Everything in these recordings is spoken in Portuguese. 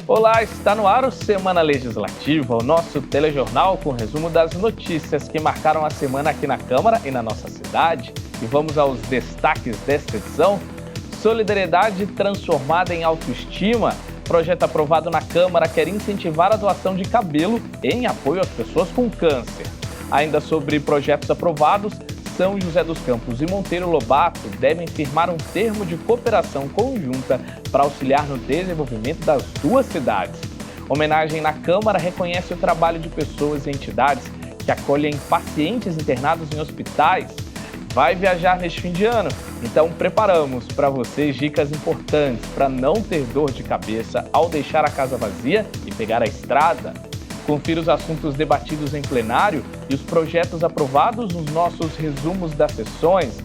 Olá, está no ar o Semana Legislativa, o nosso telejornal com resumo das notícias que marcaram a semana aqui na Câmara e na nossa cidade. E vamos aos destaques desta edição. Solidariedade transformada em autoestima. Projeto aprovado na Câmara quer incentivar a doação de cabelo em apoio às pessoas com câncer. Ainda sobre projetos aprovados, São José dos Campos e Monteiro Lobato devem firmar um termo de cooperação conjunta para auxiliar no desenvolvimento das duas cidades. Homenagem na Câmara reconhece o trabalho de pessoas e entidades que acolhem pacientes internados em hospitais. Vai viajar neste fim de ano? Então preparamos para vocês dicas importantes para não ter dor de cabeça ao deixar a casa vazia e pegar a estrada. Confira os assuntos debatidos em plenário e os projetos aprovados nos nossos resumos das sessões.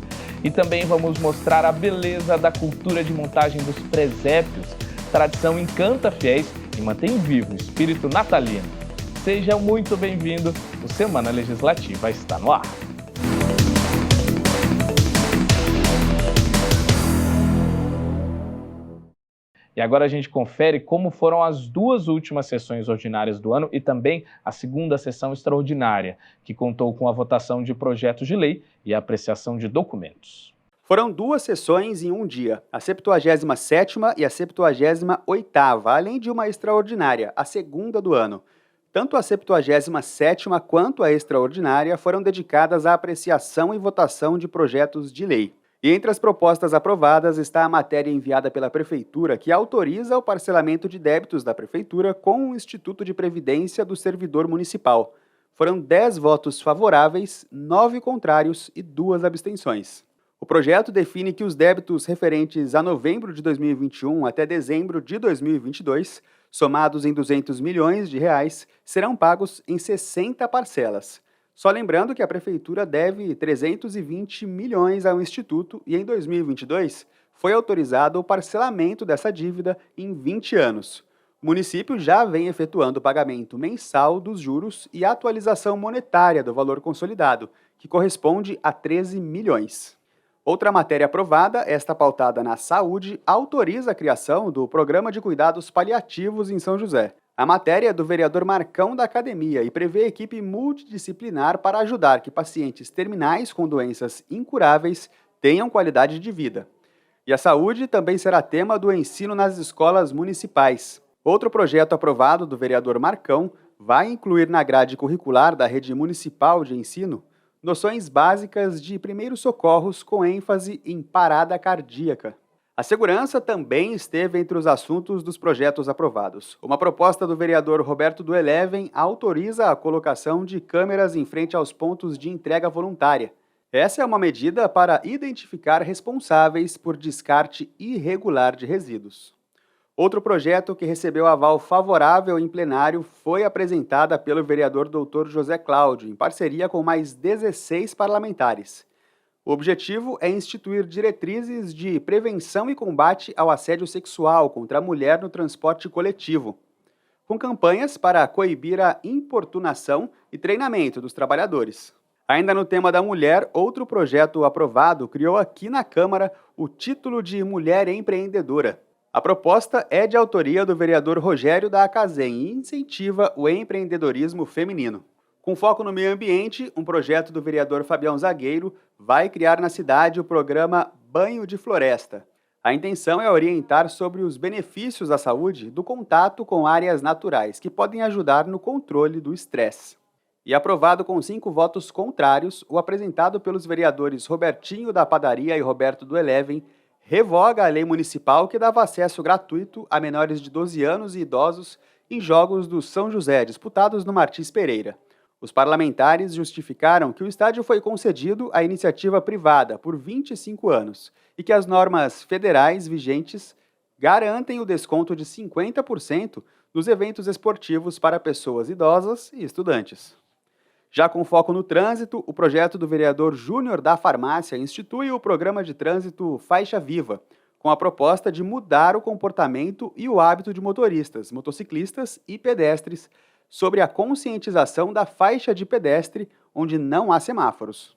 E também vamos mostrar a beleza da cultura de montagem dos presépios. Tradição encanta fiéis e mantém vivo o espírito natalino. Seja muito bem-vindo, o Semana Legislativa está no ar. E agora a gente confere como foram as duas últimas sessões ordinárias do ano e também a segunda sessão extraordinária, que contou com a votação de projetos de lei e a apreciação de documentos. Foram duas sessões em um dia, a 77ª e a 78ª, além de uma extraordinária, a segunda do ano. Tanto a 77ª quanto a extraordinária foram dedicadas à apreciação e votação de projetos de lei. E entre as propostas aprovadas está a matéria enviada pela Prefeitura que autoriza o parcelamento de débitos da Prefeitura com o Instituto de Previdência do Servidor Municipal. Foram 10 votos favoráveis, 9 contrários e 2 abstenções. O projeto define que os débitos referentes a novembro de 2021 até dezembro de 2022, somados em R$200 milhões, serão pagos em 60 parcelas. Só lembrando que a Prefeitura deve 320 milhões ao Instituto e em 2022 foi autorizado o parcelamento dessa dívida em 20 anos. O município já vem efetuando o pagamento mensal dos juros e atualização monetária do valor consolidado, que corresponde a 13 milhões. Outra matéria aprovada, esta pautada na saúde, autoriza a criação do Programa de Cuidados Paliativos em São José. A matéria é do vereador Marcão da Academia e prevê equipe multidisciplinar para ajudar que pacientes terminais com doenças incuráveis tenham qualidade de vida. E a saúde também será tema do ensino nas escolas municipais. Outro projeto aprovado do vereador Marcão vai incluir na grade curricular da rede municipal de ensino noções básicas de primeiros socorros com ênfase em parada cardíaca. A segurança também esteve entre os assuntos dos projetos aprovados. Uma proposta do vereador Roberto do Eleven autoriza a colocação de câmeras em frente aos pontos de entrega voluntária. Essa é uma medida para identificar responsáveis por descarte irregular de resíduos. Outro projeto que recebeu aval favorável em plenário foi apresentada pelo vereador Dr. José Cláudio, em parceria com mais 16 parlamentares. O objetivo é instituir diretrizes de prevenção e combate ao assédio sexual contra a mulher no transporte coletivo, com campanhas para coibir a importunação e treinamento dos trabalhadores. Ainda no tema da mulher, outro projeto aprovado criou aqui na Câmara o título de Mulher Empreendedora. A proposta é de autoria do vereador Rogério da Acazem e incentiva o empreendedorismo feminino. Com foco no meio ambiente, um projeto do vereador Fabião Zagueiro vai criar na cidade o programa Banho de Floresta. A intenção é orientar sobre os benefícios à saúde do contato com áreas naturais, que podem ajudar no controle do estresse. E aprovado com 5 votos contrários, o apresentado pelos vereadores Robertinho da Padaria e Roberto do Eleven revoga a lei municipal que dava acesso gratuito a menores de 12 anos e idosos em jogos do São José, disputados no Martins Pereira. Os parlamentares justificaram que o estádio foi concedido à iniciativa privada por 25 anos e que as normas federais vigentes garantem o desconto de 50% nos eventos esportivos para pessoas idosas e estudantes. Já com foco no trânsito, o projeto do vereador Júnior da Farmácia institui o programa de trânsito Faixa Viva, com a proposta de mudar o comportamento e o hábito de motoristas, motociclistas e pedestres sobre a conscientização da faixa de pedestre onde não há semáforos.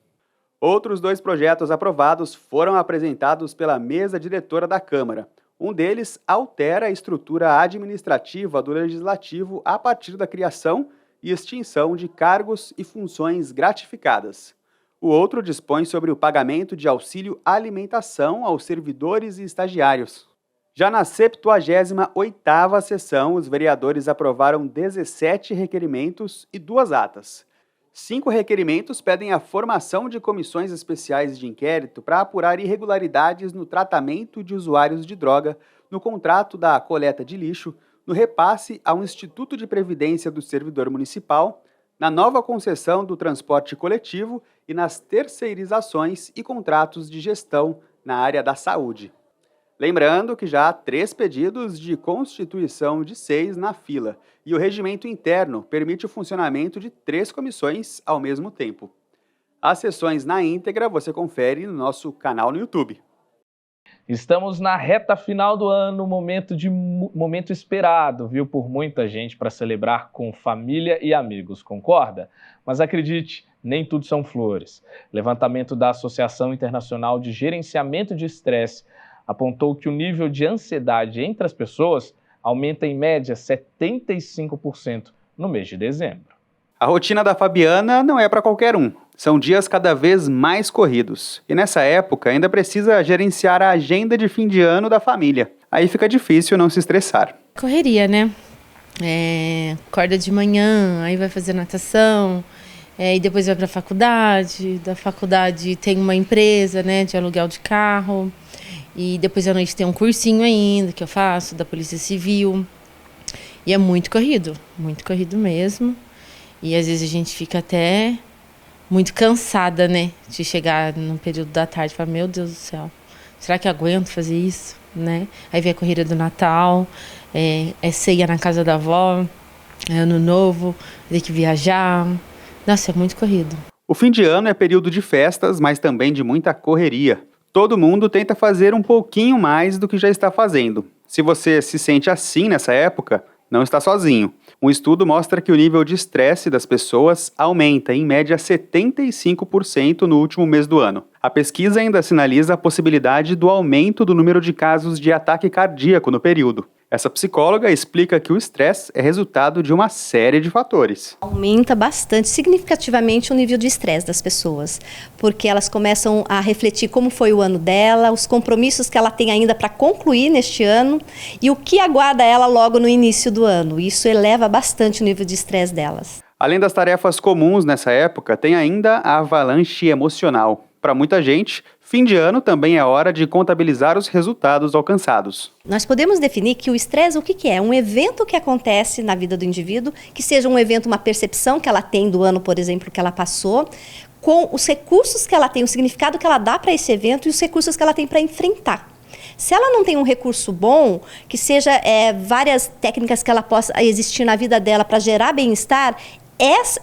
Outros 2 projetos aprovados foram apresentados pela mesa diretora da Câmara. Um deles altera a estrutura administrativa do Legislativo a partir da criação e extinção de cargos e funções gratificadas. O outro dispõe sobre o pagamento de auxílio alimentação aos servidores e estagiários. Já na 78ª sessão, os vereadores aprovaram 17 requerimentos e 2 atas. 5 requerimentos pedem a formação de comissões especiais de inquérito para apurar irregularidades no tratamento de usuários de droga, no contrato da coleta de lixo, no repasse ao Instituto de Previdência do Servidor Municipal, na nova concessão do transporte coletivo e nas terceirizações e contratos de gestão na área da saúde. Lembrando que já há 3 pedidos de constituição de 6 na fila e o regimento interno permite o funcionamento de 3 comissões ao mesmo tempo. As sessões na íntegra você confere no nosso canal no YouTube. Estamos na reta final do ano, momento esperado, viu, por muita gente para celebrar com família e amigos, concorda? Mas acredite, nem tudo são flores. Levantamento da Associação Internacional de Gerenciamento de Estresse apontou que o nível de ansiedade entre as pessoas aumenta em média 75% no mês de dezembro. A rotina da Fabiana não é para qualquer um. São dias cada vez mais corridos. E nessa época ainda precisa gerenciar a agenda de fim de ano da família. Aí fica difícil não se estressar. Correria, né? Acorda de manhã, aí vai fazer natação, e depois vai para a faculdade. Da faculdade tem uma empresa, né, de aluguel de carro. E depois à noite tem um cursinho ainda que eu faço da Polícia Civil. E é muito corrido mesmo. E às vezes a gente fica até muito cansada, né? De chegar no período da tarde e falar, meu Deus do céu, será que eu aguento fazer isso? Né? Aí vem a corrida do Natal, é ceia na casa da avó, é Ano Novo, tem que viajar. Nossa, é muito corrido. O fim de ano é período de festas, mas também de muita correria. Todo mundo tenta fazer um pouquinho mais do que já está fazendo. Se você se sente assim nessa época, não está sozinho. Um estudo mostra que o nível de estresse das pessoas aumenta em média 75% no último mês do ano. A pesquisa ainda sinaliza a possibilidade do aumento do número de casos de ataque cardíaco no período. Essa psicóloga explica que o estresse é resultado de uma série de fatores. Aumenta bastante, significativamente, o nível de estresse das pessoas, porque elas começam a refletir como foi o ano dela, os compromissos que ela tem ainda para concluir neste ano e o que aguarda ela logo no início do ano. Isso eleva bastante o nível de estresse delas. Além das tarefas comuns nessa época, tem ainda a avalanche emocional. Para muita gente, fim de ano também é hora de contabilizar os resultados alcançados. Nós podemos definir que o estresse, o que é? Um evento que acontece na vida do indivíduo, que seja um evento, uma percepção que ela tem do ano, por exemplo, que ela passou, com os recursos que ela tem, o significado que ela dá para esse evento e os recursos que ela tem para enfrentar. Se ela não tem um recurso bom, que seja várias técnicas que ela possa existir na vida dela para gerar bem-estar,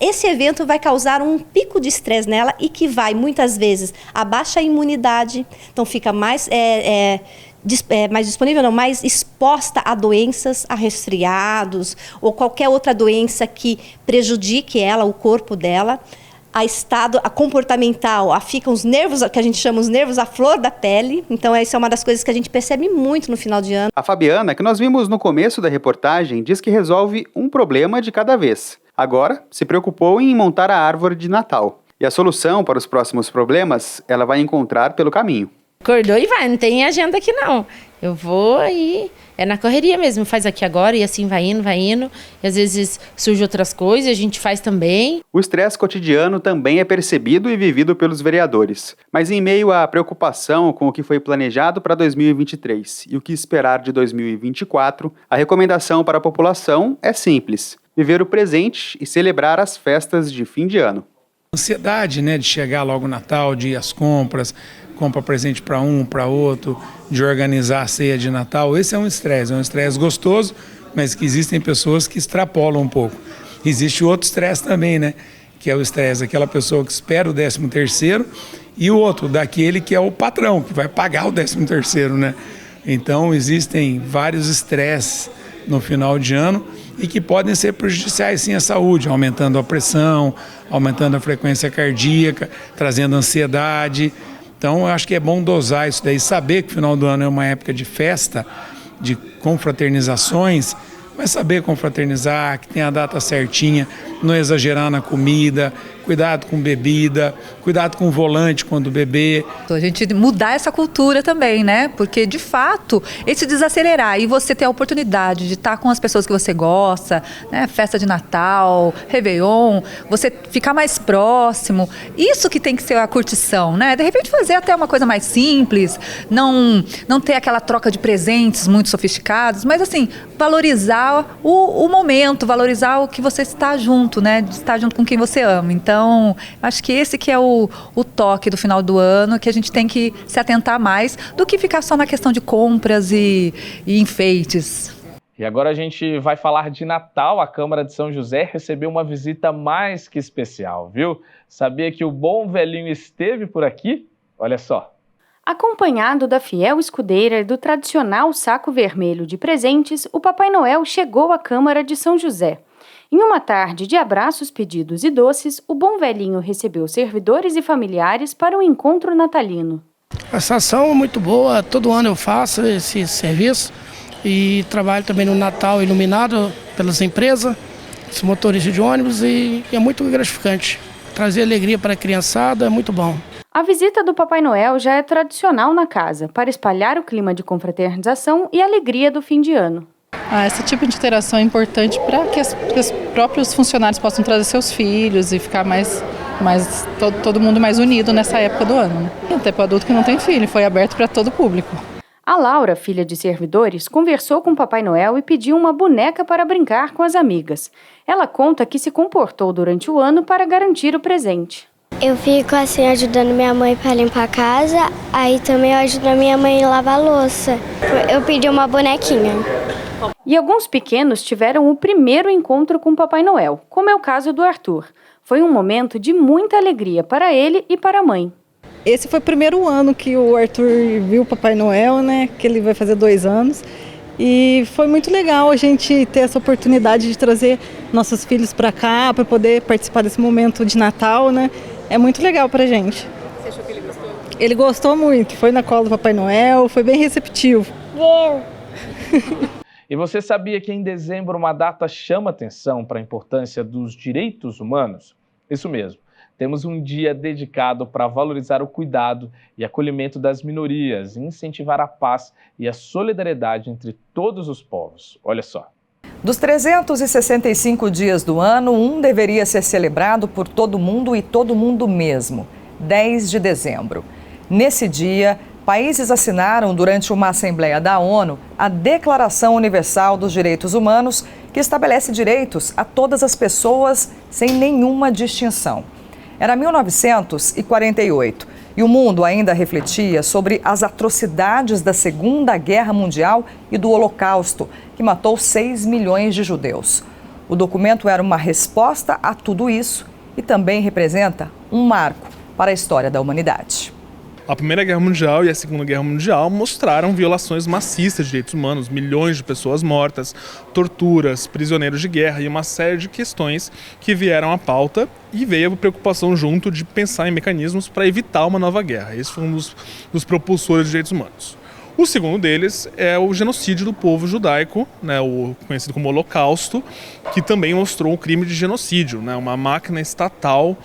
esse evento vai causar um pico de estresse nela e que vai, muitas vezes, abaixa a imunidade, então fica mais disponível, mais exposta a doenças, a resfriados ou qualquer outra doença que prejudique ela, o corpo dela. A comportamental, ficam os nervos, que a gente chama os nervos à flor da pele. Então, essa é uma das coisas que a gente percebe muito no final de ano. A Fabiana, que nós vimos no começo da reportagem, diz que resolve um problema de cada vez. Agora, se preocupou em montar a árvore de Natal. E a solução para os próximos problemas, ela vai encontrar pelo caminho. Acordou e vai, não tem agenda aqui não. Eu vou aí, é na correria mesmo, faz aqui agora e assim vai indo. E às vezes surgem outras coisas, a gente faz também. O estresse cotidiano também é percebido e vivido pelos vereadores. Mas em meio à preocupação com o que foi planejado para 2023 e o que esperar de 2024, a recomendação para a população é simples: viver o presente e celebrar as festas de fim de ano. Ansiedade, né, de chegar logo o Natal, de ir às compras, compra presente para um, para outro, de organizar a ceia de Natal. Esse é um estresse gostoso, mas que existem pessoas que extrapolam um pouco. Existe outro estresse também, né, que é o estresse daquela pessoa que espera o 13º e o outro, daquele que é o patrão, que vai pagar o 13º, né. Então existem vários estresses no final de ano e que podem ser prejudiciais sim à saúde, aumentando a pressão, aumentando a frequência cardíaca, trazendo ansiedade. Então, eu acho que é bom dosar isso daí, saber que o final do ano é uma época de festa, de confraternizações, mas saber confraternizar, que tem a data certinha, não exagerar na comida, cuidado com bebida, cuidado com o volante quando beber. A gente mudar essa cultura também, né? Porque, de fato, esse desacelerar e você ter a oportunidade de estar com as pessoas que você gosta, né? Festa de Natal, Réveillon, você ficar mais próximo, isso que tem que ser a curtição, né? De repente fazer até uma coisa mais simples, não ter aquela troca de presentes muito sofisticados, mas assim, valorizar o momento, valorizar o que você está junto, né? De estar junto com quem você ama. Então, acho que esse que é o toque do final do ano, que a gente tem que se atentar mais do que ficar só na questão de compras e enfeites. E agora a gente vai falar de Natal. A Câmara de São José recebeu uma visita mais que especial, viu? Sabia que o bom velhinho esteve por aqui? Olha só. Acompanhado da fiel escudeira e do tradicional saco vermelho de presentes, o Papai Noel chegou à Câmara de São José. Em uma tarde de abraços, pedidos e doces, o bom velhinho recebeu servidores e familiares para o encontro natalino. Essa ação é muito boa, todo ano eu faço esse serviço e trabalho também no Natal iluminado pelas empresas, esse motorista de ônibus, e é muito gratificante. Trazer alegria para a criançada é muito bom. A visita do Papai Noel já é tradicional na casa, para espalhar o clima de confraternização e alegria do fim de ano. Esse tipo de interação é importante para que os próprios funcionários possam trazer seus filhos e ficar todo mundo mais unido nessa época do ano, né? Até para o adulto que não tem filho, foi aberto para todo o público. A Laura, filha de servidores, conversou com o Papai Noel e pediu uma boneca para brincar com as amigas. Ela conta que se comportou durante o ano para garantir o presente. Eu fico assim ajudando minha mãe para limpar a casa, aí também eu ajudo a minha mãe a lavar a louça. Eu pedi uma bonequinha. E alguns pequenos tiveram o primeiro encontro com o Papai Noel, como é o caso do Arthur. Foi um momento de muita alegria para ele e para a mãe. Esse foi o primeiro ano que o Arthur viu o Papai Noel, né? Que ele vai fazer 2 anos. E foi muito legal a gente ter essa oportunidade de trazer nossos filhos para cá, para poder participar desse momento de Natal, né? É muito legal pra gente. Você achou que ele gostou? Ele gostou muito, foi na cola do Papai Noel, foi bem receptivo. E você sabia que em dezembro uma data chama atenção para a importância dos direitos humanos? Isso mesmo, temos um dia dedicado para valorizar o cuidado e acolhimento das minorias e incentivar a paz e a solidariedade entre todos os povos. Olha só. Dos 365 dias do ano, um deveria ser celebrado por todo mundo e todo mundo mesmo, 10 de dezembro. Nesse dia, países assinaram durante uma Assembleia da ONU a Declaração Universal dos Direitos Humanos, que estabelece direitos a todas as pessoas sem nenhuma distinção. Era 1948 e o mundo ainda refletia sobre as atrocidades da Segunda Guerra Mundial e do Holocausto, que matou 6 milhões de judeus. O documento era uma resposta a tudo isso e também representa um marco para a história da humanidade. A Primeira Guerra Mundial e a Segunda Guerra Mundial mostraram violações maciças de direitos humanos, milhões de pessoas mortas, torturas, prisioneiros de guerra e uma série de questões que vieram à pauta e veio a preocupação junto de pensar em mecanismos para evitar uma nova guerra. Esse foi um dos propulsores de direitos humanos. O segundo deles é o genocídio do povo judaico, né, o conhecido como Holocausto, que também mostrou um crime de genocídio, né, uma máquina estatal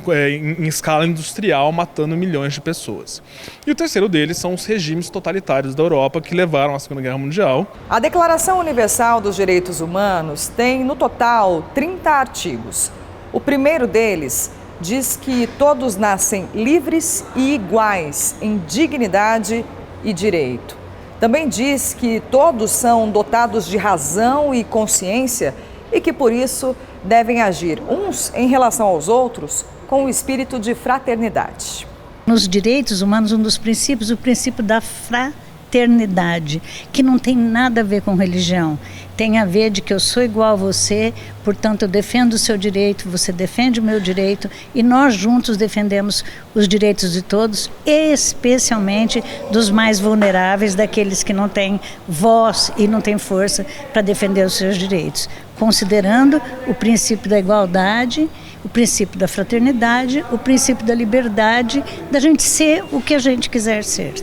em escala industrial matando milhões de pessoas. E o terceiro deles são os regimes totalitários da Europa que levaram à Segunda Guerra Mundial. A Declaração Universal dos Direitos Humanos tem, no total, 30 artigos. O primeiro deles diz que todos nascem livres e iguais em dignidade e direito. Também diz que todos são dotados de razão e consciência e que, por isso, devem agir uns em relação aos outros com o espírito de fraternidade. Nos direitos humanos, um dos princípios, o princípio da fraternidade. fraternidade, que não tem nada a ver com religião. Tem a ver de que eu sou igual a você, portanto eu defendo o seu direito, você defende o meu direito e nós juntos defendemos os direitos de todos, especialmente dos mais vulneráveis, daqueles que não têm voz e não têm força para defender os seus direitos, considerando o princípio da igualdade, o princípio da fraternidade, o princípio da liberdade, da gente ser o que a gente quiser ser.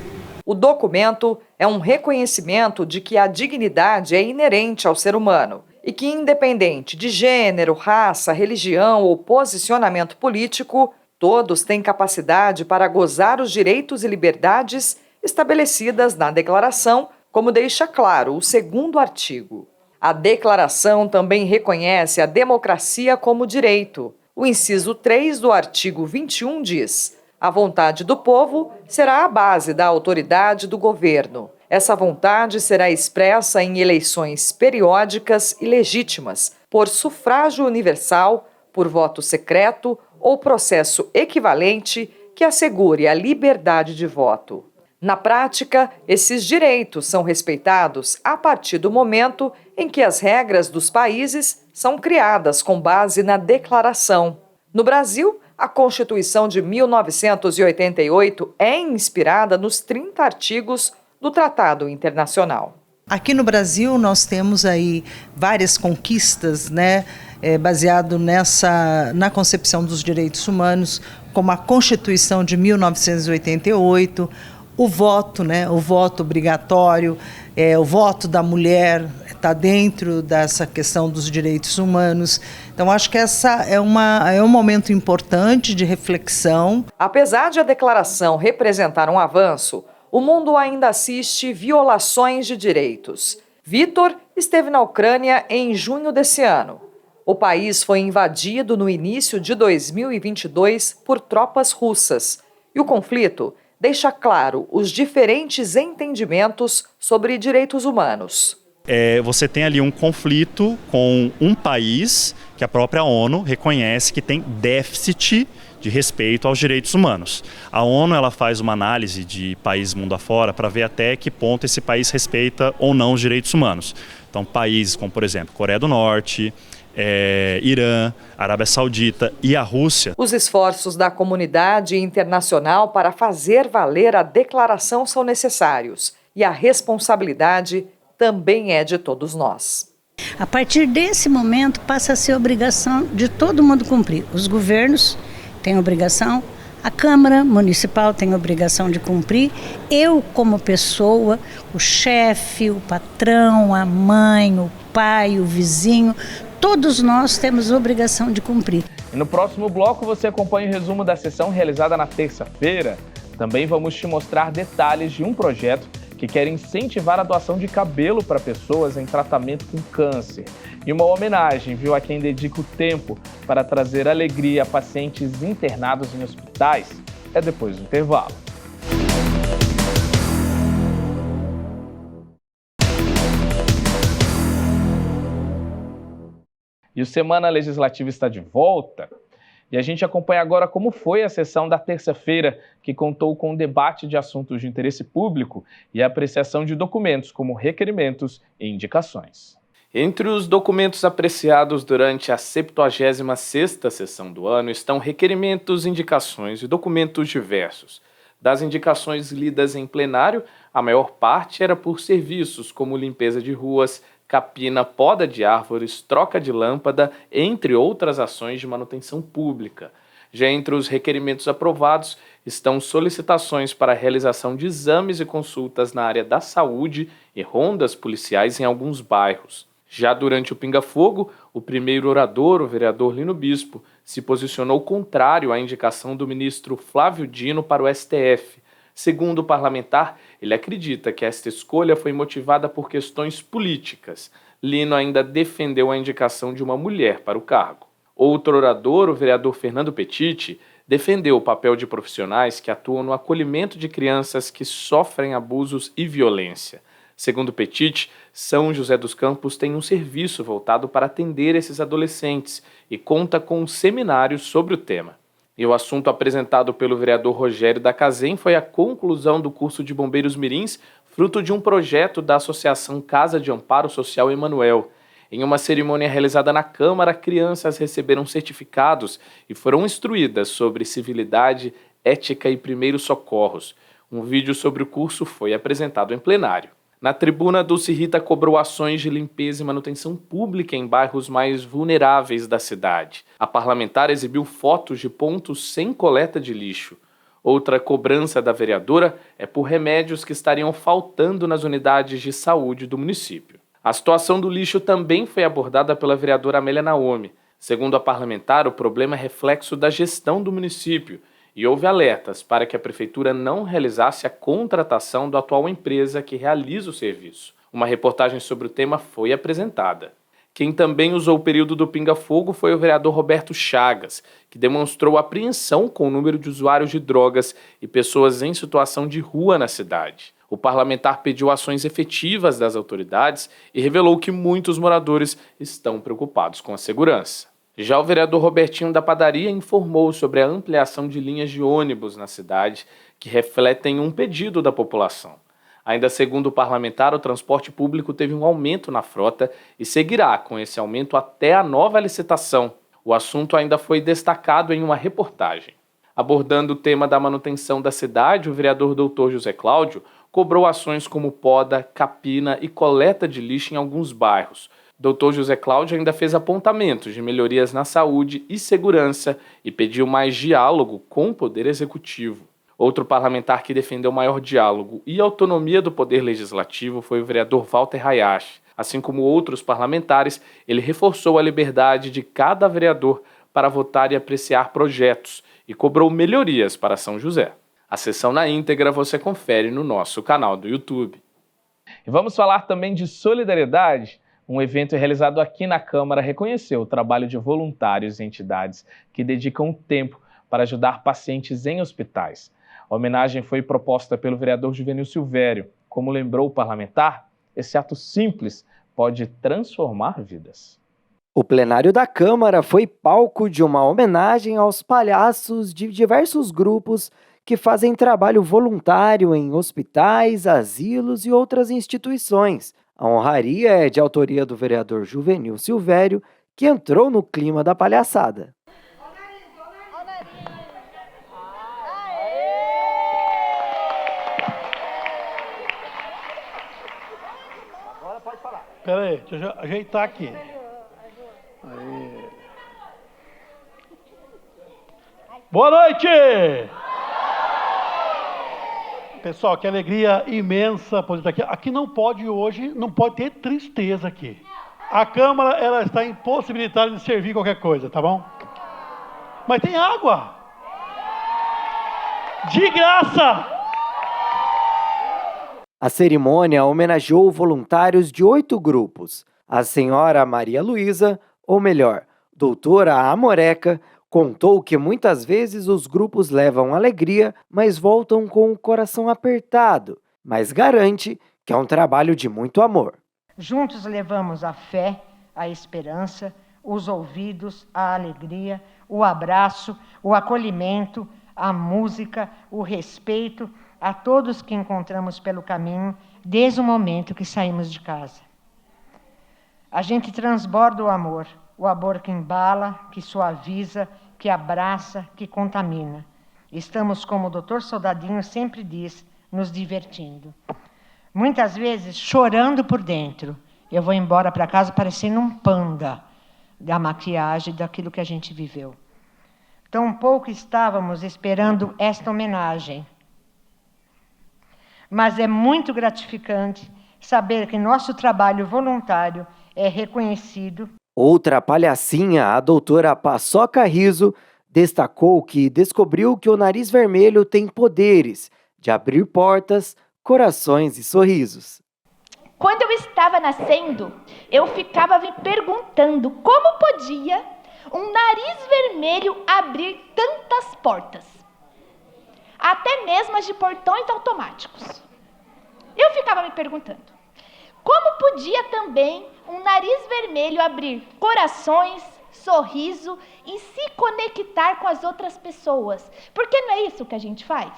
O documento é um reconhecimento de que a dignidade é inerente ao ser humano e que, independente de gênero, raça, religião ou posicionamento político, todos têm capacidade para gozar os direitos e liberdades estabelecidas na Declaração, como deixa claro o 2º artigo. A Declaração também reconhece a democracia como direito. O inciso 3 do artigo 21 diz: a vontade do povo será a base da autoridade do governo. Essa vontade será expressa em eleições periódicas e legítimas, por sufrágio universal, por voto secreto ou processo equivalente que assegure a liberdade de voto. Na prática, esses direitos são respeitados a partir do momento em que as regras dos países são criadas com base na Declaração. No Brasil, a Constituição de 1988 é inspirada nos 30 artigos do Tratado Internacional. Aqui no Brasil nós temos aí várias conquistas, baseado na concepção dos direitos humanos, como a Constituição de 1988, o voto, o voto obrigatório, o voto da mulher está dentro dessa questão dos direitos humanos. Então, acho que essa é um momento importante de reflexão. Apesar de a declaração representar um avanço, o mundo ainda assiste violações de direitos. Vitor esteve na Ucrânia em junho desse ano. O país foi invadido no início de 2022 por tropas russas. E o conflito deixa claro os diferentes entendimentos sobre direitos humanos. Você tem ali um conflito com um país que a própria ONU reconhece que tem déficit de respeito aos direitos humanos. A ONU ela faz uma análise de países mundo afora para ver até que ponto esse país respeita ou não os direitos humanos. Então, países como, por exemplo, Coreia do Norte, Irã, Arábia Saudita e a Rússia. Os esforços da comunidade internacional para fazer valer a declaração são necessários e a responsabilidade também é de todos nós. A partir desse momento passa a ser obrigação de todo mundo cumprir. Os governos têm obrigação, a Câmara Municipal tem obrigação de cumprir, eu como pessoa, o chefe, o patrão, a mãe, o pai, o vizinho, todos nós temos obrigação de cumprir. E no próximo bloco você acompanha o resumo da sessão realizada na terça-feira. Também vamos te mostrar detalhes de um projeto que quer incentivar a doação de cabelo para pessoas em tratamento com câncer. E uma homenagem, a quem dedica o tempo para trazer alegria a pacientes internados em hospitais. É depois do intervalo. E o Semana Legislativa está de volta. E a gente acompanha agora como foi a sessão da terça-feira, que contou com um debate de assuntos de interesse público e a apreciação de documentos como requerimentos e indicações. Entre os documentos apreciados durante a 76ª sessão do ano estão requerimentos, indicações e documentos diversos. Das indicações lidas em plenário, a maior parte era por serviços como limpeza de ruas, capina, poda de árvores, troca de lâmpada, entre outras ações de manutenção pública. Já entre os requerimentos aprovados estão solicitações para a realização de exames e consultas na área da saúde e rondas policiais em alguns bairros. Já durante o pinga-fogo, o primeiro orador, o vereador Lino Bispo, se posicionou contrário à indicação do ministro Flávio Dino para o STF. Segundo o parlamentar, ele acredita que esta escolha foi motivada por questões políticas. Lino ainda defendeu a indicação de uma mulher para o cargo. Outro orador, o vereador Fernando Petit, defendeu o papel de profissionais que atuam no acolhimento de crianças que sofrem abusos e violência. Segundo Petit, São José dos Campos tem um serviço voltado para atender esses adolescentes e conta com um seminário sobre o tema. E o assunto apresentado pelo vereador Rogério da Cazem foi a conclusão do curso de Bombeiros Mirins, fruto de um projeto da Associação Casa de Amparo Social Emanuel. Em uma cerimônia realizada na Câmara, crianças receberam certificados e foram instruídas sobre civilidade, ética e primeiros socorros. Um vídeo sobre o curso foi apresentado em plenário. Na tribuna, Dulce Rita cobrou ações de limpeza e manutenção pública em bairros mais vulneráveis da cidade. A parlamentar exibiu fotos de pontos sem coleta de lixo. Outra cobrança da vereadora é por remédios que estariam faltando nas unidades de saúde do município. A situação do lixo também foi abordada pela vereadora Amélia Naomi. Segundo a parlamentar, o problema é reflexo da gestão do município e houve alertas para que a prefeitura não realizasse a contratação da atual empresa que realiza o serviço. Uma reportagem sobre o tema foi apresentada. Quem também usou o período do pinga-fogo foi o vereador Roberto Chagas, que demonstrou apreensão com o número de usuários de drogas e pessoas em situação de rua na cidade. O parlamentar pediu ações efetivas das autoridades e revelou que muitos moradores estão preocupados com a segurança. Já o vereador Robertinho da Padaria informou sobre a ampliação de linhas de ônibus na cidade, que refletem um pedido da população. Ainda segundo o parlamentar, o transporte público teve um aumento na frota e seguirá com esse aumento até a nova licitação. O assunto ainda foi destacado em uma reportagem. Abordando o tema da manutenção da cidade, o vereador Dr. José Cláudio cobrou ações como poda, capina e coleta de lixo em alguns bairros. Dr. José Cláudio ainda fez apontamentos de melhorias na saúde e segurança e pediu mais diálogo com o Poder Executivo. Outro parlamentar que defendeu maior diálogo e autonomia do Poder Legislativo foi o vereador Walter Hayashi. Assim como outros parlamentares, ele reforçou a liberdade de cada vereador para votar e apreciar projetos e cobrou melhorias para São José. A sessão na íntegra você confere no nosso canal do YouTube. E vamos falar também de solidariedade. Um evento realizado aqui na Câmara reconheceu o trabalho de voluntários e entidades que dedicam tempo para ajudar pacientes em hospitais. A homenagem foi proposta pelo vereador Juvenil Silvério. Como lembrou o parlamentar, esse ato simples pode transformar vidas. O plenário da Câmara foi palco de uma homenagem aos palhaços de diversos grupos que fazem trabalho voluntário em hospitais, asilos e outras instituições. A honraria é de autoria do vereador Juvenil Silvério, que entrou no clima da palhaçada. Agora pode falar. Espera aí, deixa eu ajeitar aqui. Aí. Boa noite! Pessoal, que alegria imensa poder estar aqui. Aqui não pode hoje, não pode ter tristeza aqui. A Câmara, ela está impossibilitada de servir qualquer coisa, tá bom? Mas tem água! De graça! A cerimônia homenageou voluntários de 8 grupos. A senhora Maria Luísa, ou melhor, doutora Amoreca, contou que muitas vezes os grupos levam alegria, mas voltam com o coração apertado, mas garante que é um trabalho de muito amor. Juntos levamos a fé, a esperança, os ouvidos, a alegria, o abraço, o acolhimento, a música, o respeito a todos que encontramos pelo caminho desde o momento que saímos de casa. A gente transborda o amor que embala, que suaviza, que abraça, que contamina. Estamos, como o Dr. Soldadinho sempre diz, nos divertindo. Muitas vezes chorando por dentro. Eu vou embora para casa parecendo um panda da maquiagem daquilo que a gente viveu. Tão pouco estávamos esperando esta homenagem. Mas é muito gratificante saber que nosso trabalho voluntário é reconhecido. Outra palhacinha, a doutora Paçoca Riso, destacou que descobriu que o nariz vermelho tem poderes de abrir portas, corações e sorrisos. Quando eu estava nascendo, eu ficava me perguntando como podia um nariz vermelho abrir tantas portas, até mesmo as de portões automáticos. Eu ficava me perguntando, como podia também um nariz vermelho abrir corações, sorriso e se conectar com as outras pessoas? Porque não é isso que a gente faz?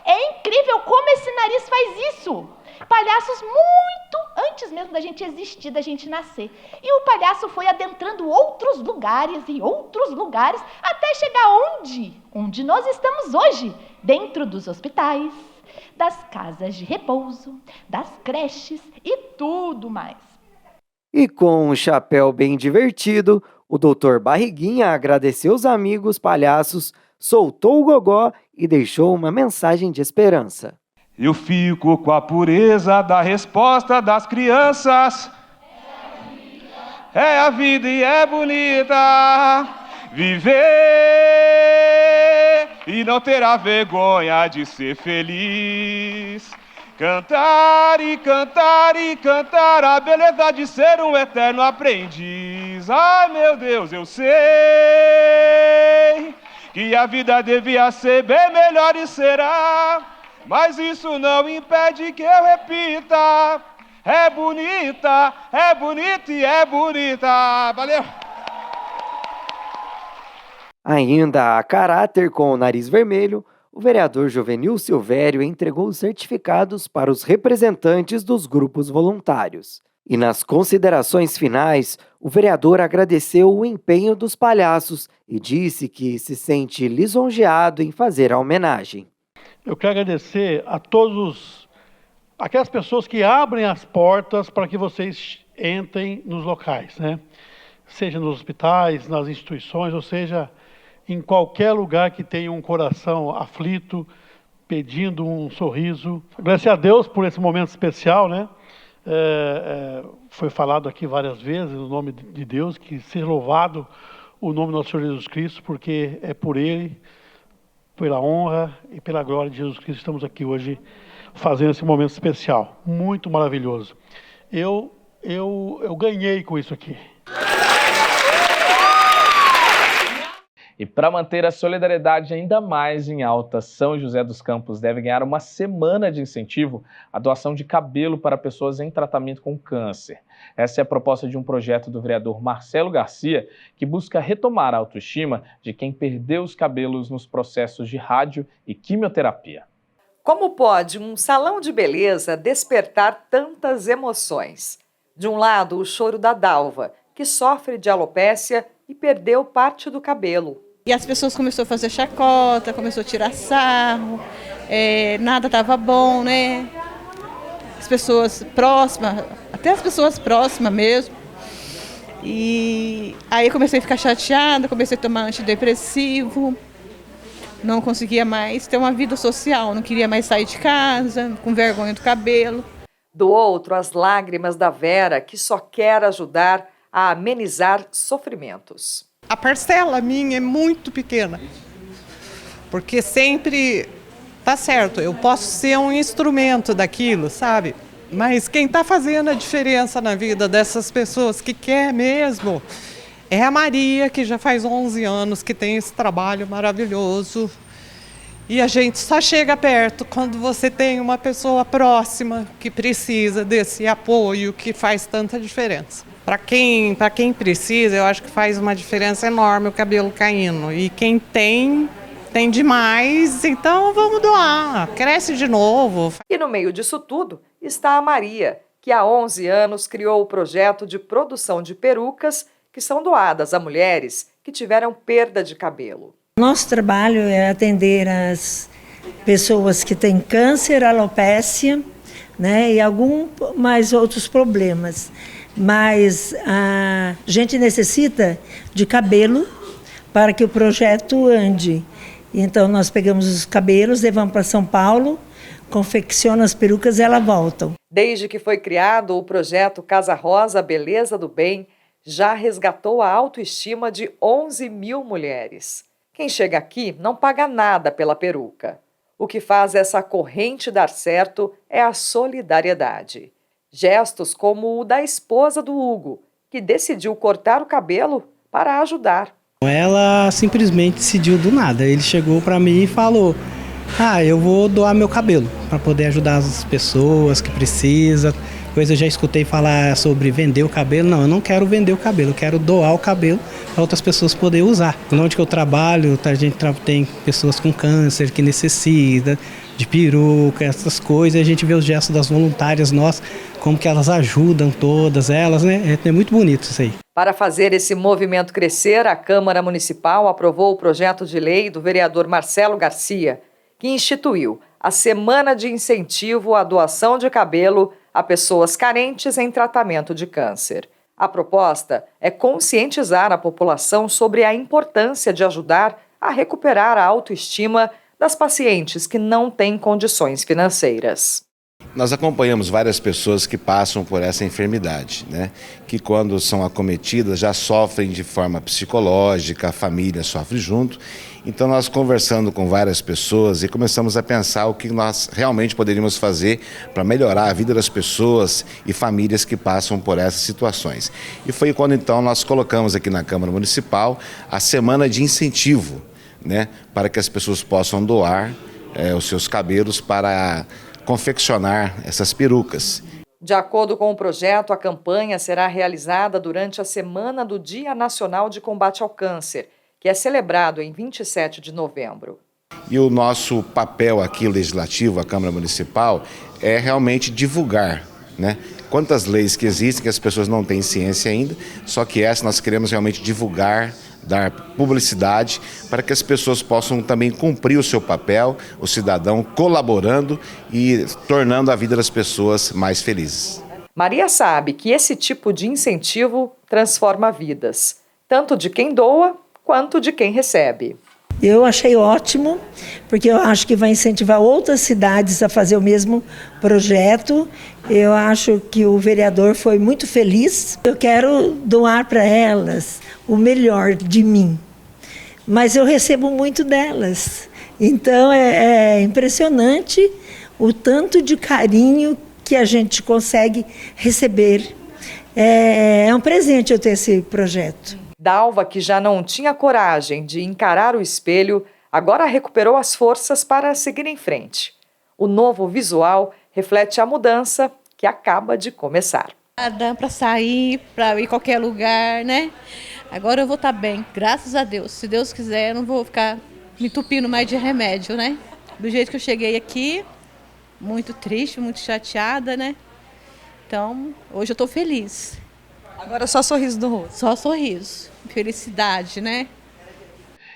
É incrível como esse nariz faz isso. Palhaços muito antes mesmo da gente existir, da gente nascer. E o palhaço foi adentrando outros lugares e outros lugares até chegar onde? Onde nós estamos hoje, dentro dos hospitais, das casas de repouso, das creches e tudo mais. E com um chapéu bem divertido, o Dr. Barriguinha agradeceu os amigos palhaços, soltou o gogó e deixou uma mensagem de esperança. Eu fico com a pureza da resposta das crianças. É a vida e é bonita viver e não terá vergonha de ser feliz. Cantar e cantar e cantar a beleza de ser um eterno aprendiz. Ai meu Deus, eu sei que a vida devia ser bem melhor e será. Mas isso não impede que eu repita. É bonita e é bonita. Valeu! Ainda a caráter com o nariz vermelho, o vereador Jovenil Silvério entregou os certificados para os representantes dos grupos voluntários. E nas considerações finais, o vereador agradeceu o empenho dos palhaços e disse que se sente lisonjeado em fazer a homenagem. Eu quero agradecer a aquelas pessoas que abrem as portas para que vocês entrem nos locais, né? Seja nos hospitais, nas instituições, ou seja, em qualquer lugar que tenha um coração aflito, pedindo um sorriso. Agradecer a Deus por esse momento especial, né? Foi falado aqui várias vezes, no nome de Deus, que seja louvado o nome do nosso Senhor Jesus Cristo, porque é por Ele, pela honra e pela glória de Jesus Cristo, estamos aqui hoje fazendo esse momento especial, muito maravilhoso. Eu ganhei com isso aqui. E para manter a solidariedade ainda mais em alta, São José dos Campos deve ganhar uma semana de incentivo à doação de cabelo para pessoas em tratamento com câncer. Essa é a proposta de um projeto do vereador Marcelo Garcia, que busca retomar a autoestima de quem perdeu os cabelos nos processos de rádio e quimioterapia. Como pode um salão de beleza despertar tantas emoções? De um lado, o choro da Dalva, que sofre de alopécia e perdeu parte do cabelo. E as pessoas começaram a fazer chacota, começou a tirar sarro, nada estava bom, né? As pessoas próximas, até as pessoas próximas mesmo. E aí eu comecei a ficar chateada, comecei a tomar antidepressivo, não conseguia mais ter uma vida social, não queria mais sair de casa, com vergonha do cabelo. Do outro, as lágrimas da Vera, que só quer ajudar a amenizar sofrimentos. A parcela minha é muito pequena, porque sempre tá certo, eu posso ser um instrumento daquilo, sabe? Mas quem está fazendo a diferença na vida dessas pessoas que quer mesmo é a Maria, que já faz 11 anos que tem esse trabalho maravilhoso. E a gente só chega perto quando você tem uma pessoa próxima que precisa desse apoio que faz tanta diferença. Para quem precisa, eu acho que faz uma diferença enorme o cabelo caindo. E quem tem demais, então vamos doar, cresce de novo. E no meio disso tudo está a Maria, que há 11 anos criou o projeto de produção de perucas que são doadas a mulheres que tiveram perda de cabelo. Nosso trabalho é atender as pessoas que têm câncer, alopécia, né, e mais outros problemas. Mas a gente necessita de cabelo para que o projeto ande. Então nós pegamos os cabelos, levamos para São Paulo, confecciona as perucas e elas voltam. Desde que foi criado o projeto Casa Rosa Beleza do Bem, já resgatou a autoestima de 11 mil mulheres. Quem chega aqui não paga nada pela peruca. O que faz essa corrente dar certo é a solidariedade. Gestos como o da esposa do Hugo, que decidiu cortar o cabelo para ajudar. Ela simplesmente decidiu do nada. Ele chegou para mim e falou: eu vou doar meu cabelo para poder ajudar as pessoas que precisam. coisa eu já escutei falar sobre vender o cabelo. Não, eu não quero vender o cabelo, eu quero doar o cabelo para outras pessoas poderem usar. Onde que eu trabalho, a gente tem pessoas com câncer que necessitam de peruca, essas coisas. A gente vê os gestos das voluntárias nossas, como que elas ajudam todas elas, né? É muito bonito isso aí. Para fazer esse movimento crescer, a Câmara Municipal aprovou o projeto de lei do vereador Marcelo Garcia, que instituiu a Semana de Incentivo à Doação de Cabelo a pessoas carentes em tratamento de câncer. A proposta é conscientizar a população sobre a importância de ajudar a recuperar a autoestima das pacientes que não têm condições financeiras. Nós acompanhamos várias pessoas que passam por essa enfermidade, né? Que quando são acometidas já sofrem de forma psicológica, a família sofre junto. Então nós conversando com várias pessoas e começamos a pensar o que nós realmente poderíamos fazer para melhorar a vida das pessoas e famílias que passam por essas situações. E foi quando então nós colocamos aqui na Câmara Municipal a Semana de Incentivo, né? Para que as pessoas possam doar os seus cabelos para confeccionar essas perucas. De acordo com o projeto, a campanha será realizada durante a Semana do Dia Nacional de Combate ao Câncer, que é celebrado em 27 de novembro. E o nosso papel aqui legislativo, a Câmara Municipal, é realmente divulgar, né? Quantas leis que existem que as pessoas não têm ciência ainda, só que essa nós queremos realmente divulgar, dar publicidade para que as pessoas possam também cumprir o seu papel, o cidadão colaborando e tornando a vida das pessoas mais felizes. Maria sabe que esse tipo de incentivo transforma vidas, tanto de quem doa quanto de quem recebe. Eu achei ótimo, porque eu acho que vai incentivar outras cidades a fazer o mesmo projeto. Eu acho que o vereador foi muito feliz. Eu quero doar para elas o melhor de mim, mas eu recebo muito delas. Então é impressionante o tanto de carinho que a gente consegue receber. É um presente eu ter esse projeto. Dalva, que já não tinha coragem de encarar o espelho, agora recuperou as forças para seguir em frente. O novo visual reflete a mudança que acaba de começar. Dá para sair, para ir a qualquer lugar, né? Agora eu vou estar bem, graças a Deus. Se Deus quiser, eu não vou ficar me entupindo mais de remédio, né? Do jeito que eu cheguei aqui, muito triste, muito chateada, né? Então, hoje eu estou feliz. Agora só sorriso no rosto. Só sorriso. Felicidade, né?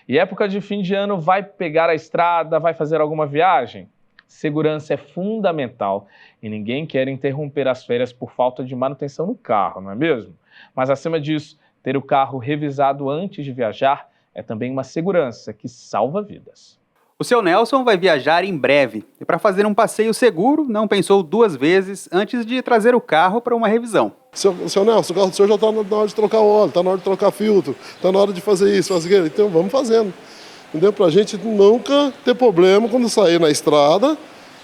E época de fim de ano, vai pegar a estrada, vai fazer alguma viagem? Segurança é fundamental e ninguém quer interromper as férias por falta de manutenção no carro, não é mesmo? Mas acima disso, ter o carro revisado antes de viajar é também uma segurança que salva vidas. O seu Nelson vai viajar em breve e para fazer um passeio seguro, não pensou duas vezes antes de trazer o carro para uma revisão. Seu Nelson, o carro do senhor já está na hora de trocar óleo, está na hora de trocar filtro, está na hora de fazer isso, fazer aquilo. Então vamos fazendo. Entendeu? Para a gente nunca ter problema quando sair na estrada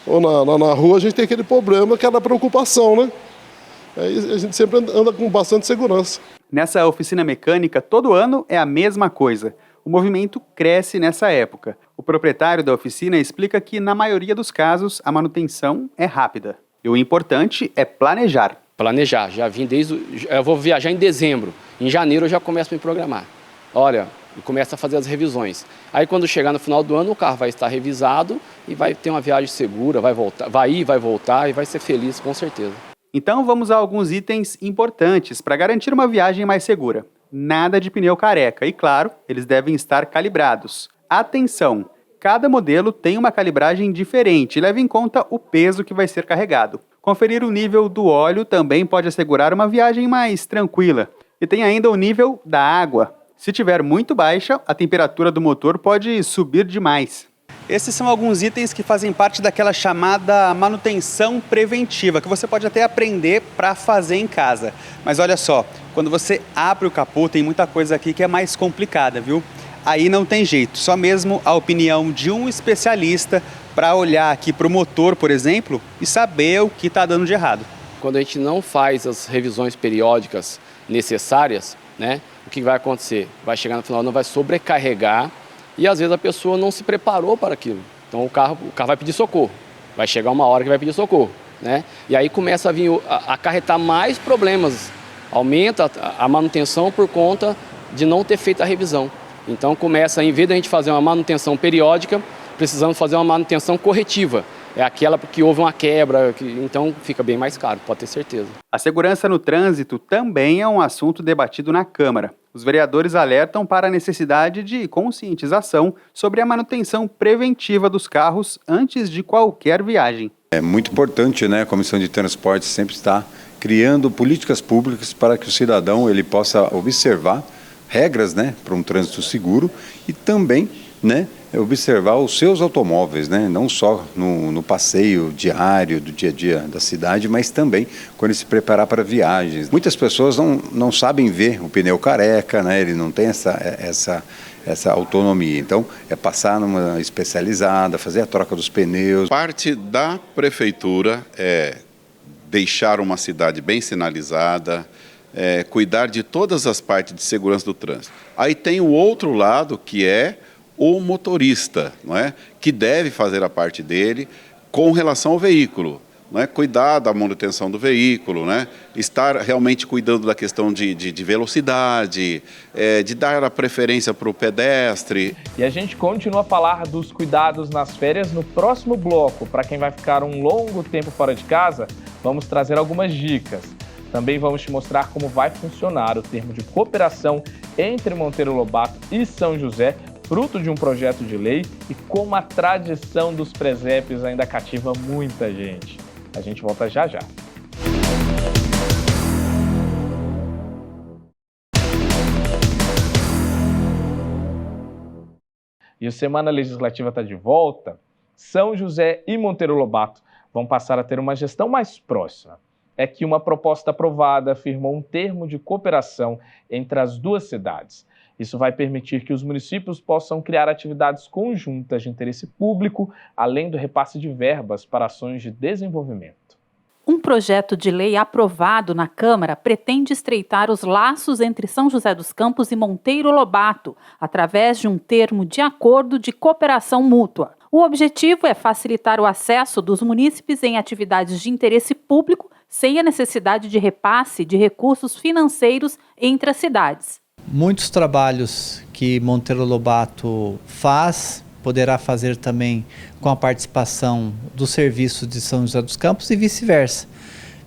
ou na rua, a gente tem aquele problema que é da preocupação, né? Aí a gente sempre anda com bastante segurança. Nessa oficina mecânica, todo ano é a mesma coisa. O movimento cresce nessa época. O proprietário da oficina explica que, na maioria dos casos, a manutenção é rápida. E o importante é planejar. Planejar, já vim eu vou viajar em dezembro. Em janeiro eu já começo a me programar. Olha, eu começo a fazer as revisões. Aí quando chegar no final do ano, o carro vai estar revisado e vai ter uma viagem segura, vai voltar e vai ser feliz com certeza. Então vamos a alguns itens importantes para garantir uma viagem mais segura. Nada de pneu careca e, claro, eles devem estar calibrados. Atenção! Cada modelo tem uma calibragem diferente e leva em conta o peso que vai ser carregado. Conferir o nível do óleo também pode assegurar uma viagem mais tranquila. E tem ainda o nível da água. Se tiver muito baixa, a temperatura do motor pode subir demais. Esses são alguns itens que fazem parte daquela chamada manutenção preventiva, que você pode até aprender para fazer em casa. Mas olha só, quando você abre o capô, tem muita coisa aqui que é mais complicada, viu? Aí não tem jeito, só mesmo a opinião de um especialista para olhar aqui para o motor, por exemplo, e saber o que está dando de errado. Quando a gente não faz as revisões periódicas necessárias, né, o que vai acontecer? Vai chegar no final, não vai sobrecarregar e às vezes a pessoa não se preparou para aquilo. Então o carro vai pedir socorro, vai chegar uma hora que vai pedir socorro. né? E aí começa a vir a acarretar mais problemas, aumenta a manutenção por conta de não ter feito a revisão. Então começa, em vez de a gente fazer uma manutenção periódica, precisamos fazer uma manutenção corretiva. É aquela que houve uma quebra, então fica bem mais caro, pode ter certeza. A segurança no trânsito também é um assunto debatido na Câmara. Os vereadores alertam para a necessidade de conscientização sobre a manutenção preventiva dos carros antes de qualquer viagem. É muito importante, né? A Comissão de Transporte sempre está criando políticas públicas para que o cidadão ele possa observar regras, né, para um trânsito seguro e também, né, observar os seus automóveis, né, não só no passeio diário do dia a dia da cidade, mas também quando ele se preparar para viagens. Muitas pessoas não sabem ver o pneu careca, né, ele não tem essa autonomia. Então, é passar numa especializada, fazer a troca dos pneus. Parte da prefeitura é deixar uma cidade bem sinalizada, cuidar de todas as partes de segurança do trânsito. Aí tem o outro lado, que é o motorista, não é? Que deve fazer a parte dele com relação ao veículo. Não é? Cuidar da manutenção do veículo, né? Estar realmente cuidando da questão de velocidade, de dar a preferência para o pedestre. E a gente continua a falar dos cuidados nas férias no próximo bloco. Para quem vai ficar um longo tempo fora de casa, vamos trazer algumas dicas. Também vamos te mostrar como vai funcionar o termo de cooperação entre Monteiro Lobato e São José, fruto de um projeto de lei, e como a tradição dos presépios ainda cativa muita gente. A gente volta já já. E o Semana Legislativa está de volta. São José e Monteiro Lobato vão passar a ter uma gestão mais próxima. É que uma proposta aprovada firmou um termo de cooperação entre as duas cidades. Isso vai permitir que os municípios possam criar atividades conjuntas de interesse público, além do repasse de verbas para ações de desenvolvimento. Um projeto de lei aprovado na Câmara pretende estreitar os laços entre São José dos Campos e Monteiro Lobato, através de um termo de acordo de cooperação mútua. O objetivo é facilitar o acesso dos munícipes em atividades de interesse público, sem a necessidade de repasse de recursos financeiros entre as cidades. Muitos trabalhos que Monteiro Lobato faz, poderá fazer também com a participação do serviço de São José dos Campos e vice-versa.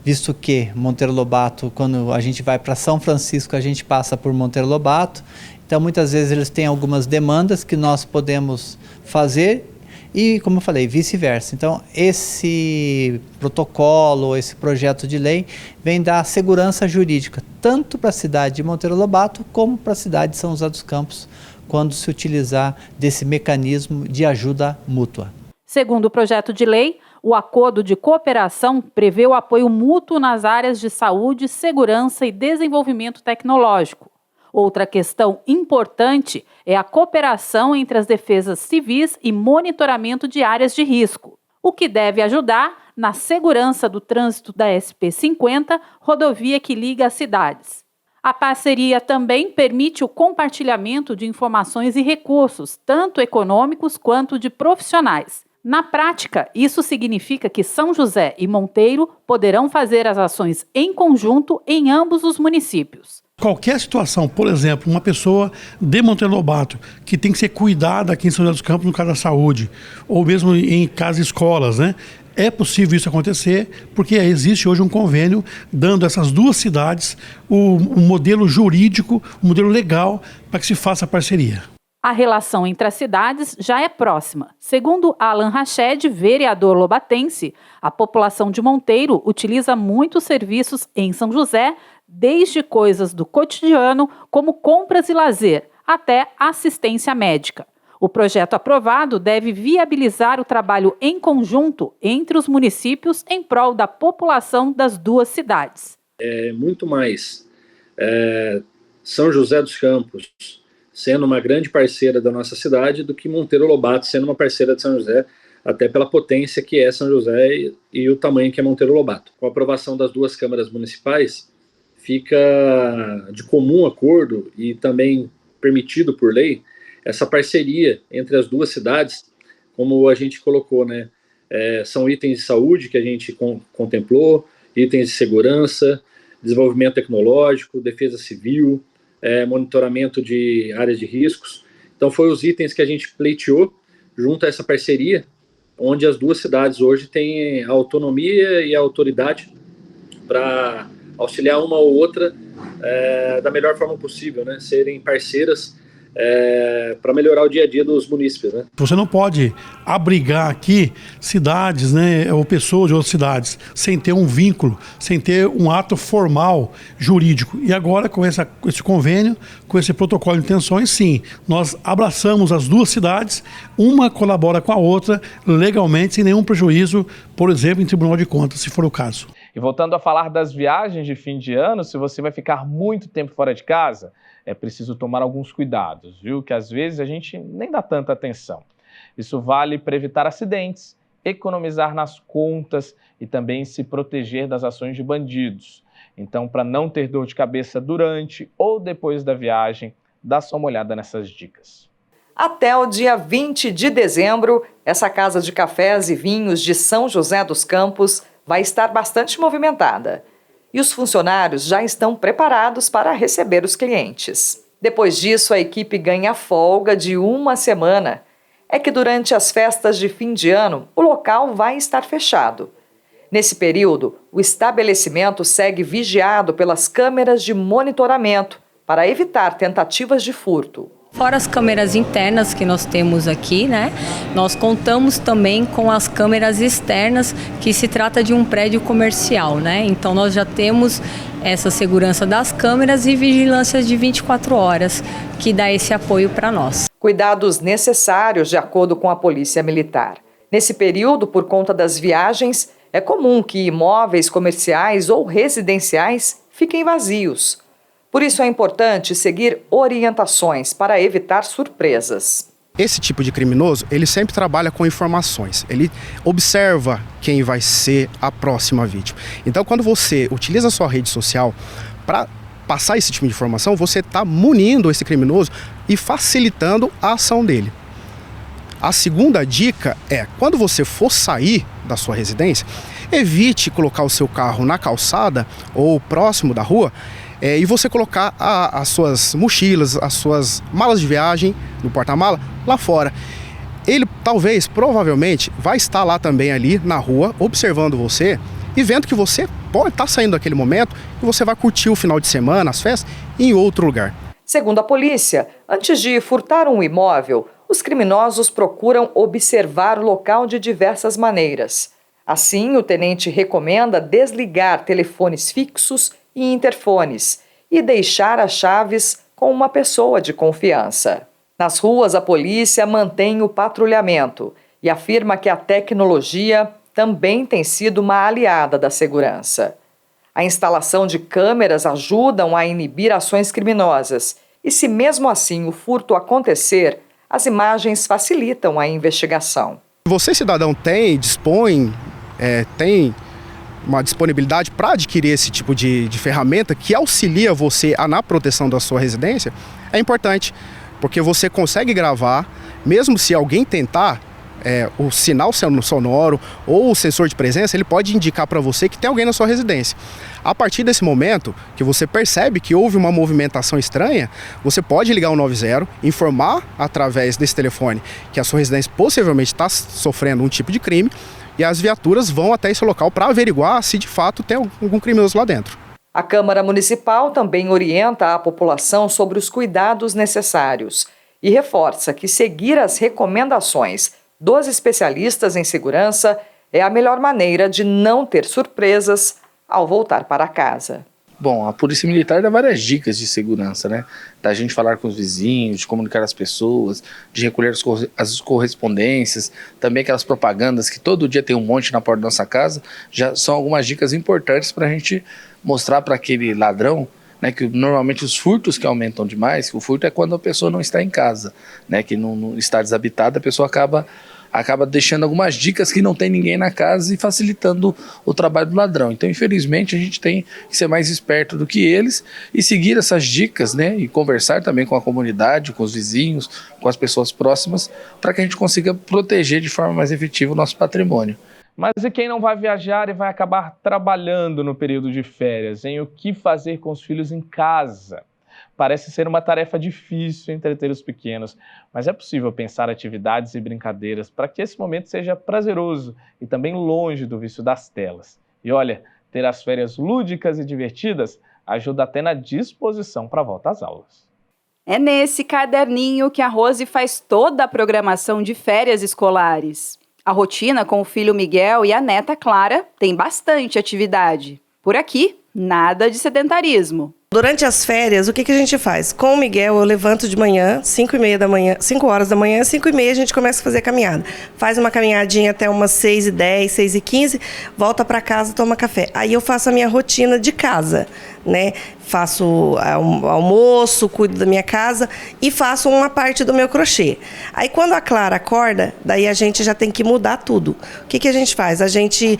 Visto que Monteiro Lobato, quando a gente vai para São Francisco, a gente passa por Monteiro Lobato. Então, muitas vezes eles têm algumas demandas que nós podemos fazer e, como eu falei, vice-versa. Então, esse protocolo, esse projeto de lei vem dar segurança jurídica tanto para a cidade de Monteiro Lobato como para a cidade de São José dos Campos, quando se utilizar desse mecanismo de ajuda mútua. Segundo o projeto de lei, o acordo de cooperação prevê o apoio mútuo nas áreas de saúde, segurança e desenvolvimento tecnológico. Outra questão importante é a cooperação entre as defesas civis e monitoramento de áreas de risco, o que deve ajudar na segurança do trânsito da SP-50, rodovia que liga as cidades. A parceria também permite o compartilhamento de informações e recursos, tanto econômicos quanto de profissionais. Na prática, isso significa que São José e Monteiro poderão fazer as ações em conjunto em ambos os municípios. Qualquer situação, por exemplo, uma pessoa de Monteiro Lobato que tem que ser cuidada aqui em São José dos Campos no caso da saúde, ou mesmo em casas e escolas, né? É possível isso acontecer porque existe hoje um convênio dando a essas duas cidades o modelo jurídico, o modelo legal para que se faça a parceria. A relação entre as cidades já é próxima. Segundo Alan Rached, vereador lobatense, a população de Monteiro utiliza muitos serviços em São José, desde coisas do cotidiano, como compras e lazer, até assistência médica. O projeto aprovado deve viabilizar o trabalho em conjunto entre os municípios em prol da população das duas cidades. É muito mais São José dos Campos sendo uma grande parceira da nossa cidade do que Monteiro Lobato sendo uma parceira de São José, até pela potência que é São José e o tamanho que é Monteiro Lobato. Com a aprovação das duas câmaras municipais, fica de comum acordo e também permitido por lei essa parceria entre as duas cidades, como a gente colocou, né? São itens de saúde que a gente contemplou, itens de segurança, desenvolvimento tecnológico, defesa civil, monitoramento de áreas de riscos. Então, foi os itens que a gente pleiteou junto a essa parceria, onde as duas cidades hoje têm a autonomia e a autoridade para auxiliar uma ou outra da melhor forma possível, né? Serem parceiras para melhorar o dia a dia dos munícipes, né? Você não pode abrigar aqui cidades, né, ou pessoas de outras cidades sem ter um vínculo, sem ter um ato formal jurídico. E agora com esse convênio, com esse protocolo de intenções, sim, nós abraçamos as duas cidades, uma colabora com a outra legalmente, sem nenhum prejuízo, por exemplo, em Tribunal de Contas, se for o caso. E voltando a falar das viagens de fim de ano, se você vai ficar muito tempo fora de casa, é preciso tomar alguns cuidados, viu? Que às vezes a gente nem dá tanta atenção. Isso vale para evitar acidentes, economizar nas contas e também se proteger das ações de bandidos. Então, para não ter dor de cabeça durante ou depois da viagem, dá só uma olhada nessas dicas. Até o dia 20 de dezembro, essa casa de cafés e vinhos de São José dos Campos vai estar bastante movimentada. E os funcionários já estão preparados para receber os clientes. Depois disso, a equipe ganha folga de uma semana. É que durante as festas de fim de ano, o local vai estar fechado. Nesse período, o estabelecimento segue vigiado pelas câmeras de monitoramento para evitar tentativas de furto. Fora as câmeras internas que nós temos aqui, né? Nós contamos também com as câmeras externas, que se trata de um prédio comercial, né? Então nós já temos essa segurança das câmeras e vigilância de 24 horas, que dá esse apoio para nós. Cuidados necessários de acordo com a Polícia Militar. Nesse período, por conta das viagens, é comum que imóveis comerciais ou residenciais fiquem vazios. Por isso é importante seguir orientações para evitar surpresas. Esse tipo de criminoso, ele sempre trabalha com informações. Ele observa quem vai ser a próxima vítima. Então, quando você utiliza a sua rede social para passar esse tipo de informação, você está munindo esse criminoso e facilitando a ação dele. A segunda dica é, quando você for sair da sua residência, evite colocar o seu carro na calçada ou próximo da rua, e você colocar as suas mochilas, as suas malas de viagem no porta-mala lá fora. Ele provavelmente, vai estar lá também ali na rua, observando você e vendo que você pode estar saindo daquele momento e você vai curtir o final de semana, as festas, em outro lugar. Segundo a polícia, antes de furtar um imóvel, os criminosos procuram observar o local de diversas maneiras. Assim, o tenente recomenda desligar telefones fixos e interfones e deixar as chaves com uma pessoa de confiança. Nas ruas, a polícia mantém o patrulhamento e afirma que a tecnologia também tem sido uma aliada da segurança. A instalação de câmeras ajudam a inibir ações criminosas e, se mesmo assim o furto acontecer, as imagens facilitam a investigação. Você, cidadão, tem uma disponibilidade para adquirir esse tipo de ferramenta que auxilia você na proteção da sua residência, é importante, porque você consegue gravar, mesmo se alguém tentar, o sinal sonoro ou o sensor de presença, ele pode indicar para você que tem alguém na sua residência. A partir desse momento que você percebe que houve uma movimentação estranha, você pode ligar o 90, informar através desse telefone que a sua residência possivelmente está sofrendo um tipo de crime, e as viaturas vão até esse local para averiguar se de fato tem algum criminoso lá dentro. A Câmara Municipal também orienta a população sobre os cuidados necessários e reforça que seguir as recomendações dos especialistas em segurança é a melhor maneira de não ter surpresas ao voltar para casa. Bom, a Polícia Militar dá várias dicas de segurança, né? Da gente falar com os vizinhos, de comunicar as pessoas, de recolher as correspondências, também aquelas propagandas que todo dia tem um monte na porta da nossa casa, já são algumas dicas importantes para a gente mostrar para aquele ladrão, né, que normalmente os furtos que aumentam demais, o furto é quando a pessoa não está em casa, né, que não está desabitada, a pessoa acaba acaba deixando algumas dicas que não tem ninguém na casa e facilitando o trabalho do ladrão. Então, infelizmente, a gente tem que ser mais esperto do que eles e seguir essas dicas, né? E conversar também com a comunidade, com os vizinhos, com as pessoas próximas, para que a gente consiga proteger de forma mais efetiva o nosso patrimônio. Mas e quem não vai viajar e vai acabar trabalhando no período de férias, hein? O que fazer com os filhos em casa? Parece ser uma tarefa difícil entreter os pequenos, mas é possível pensar atividades e brincadeiras para que esse momento seja prazeroso e também longe do vício das telas. E olha, ter as férias lúdicas e divertidas ajuda até na disposição para a volta às aulas. É nesse caderninho que a Rose faz toda a programação de férias escolares. A rotina com o filho Miguel e a neta Clara tem bastante atividade. Por aqui, nada de sedentarismo. Durante as férias, o que a gente faz? Com o Miguel, eu levanto de manhã, 5h30 da manhã, 5 horas da manhã, 5h30 a gente começa a fazer caminhada. Faz uma caminhadinha até umas 6h10, 6h15, volta para casa, toma café. Aí eu faço a minha rotina de casa, né? Faço almoço, cuido da minha casa e faço uma parte do meu crochê. Aí quando a Clara acorda, daí a gente já tem que mudar tudo. O que a gente faz? A gente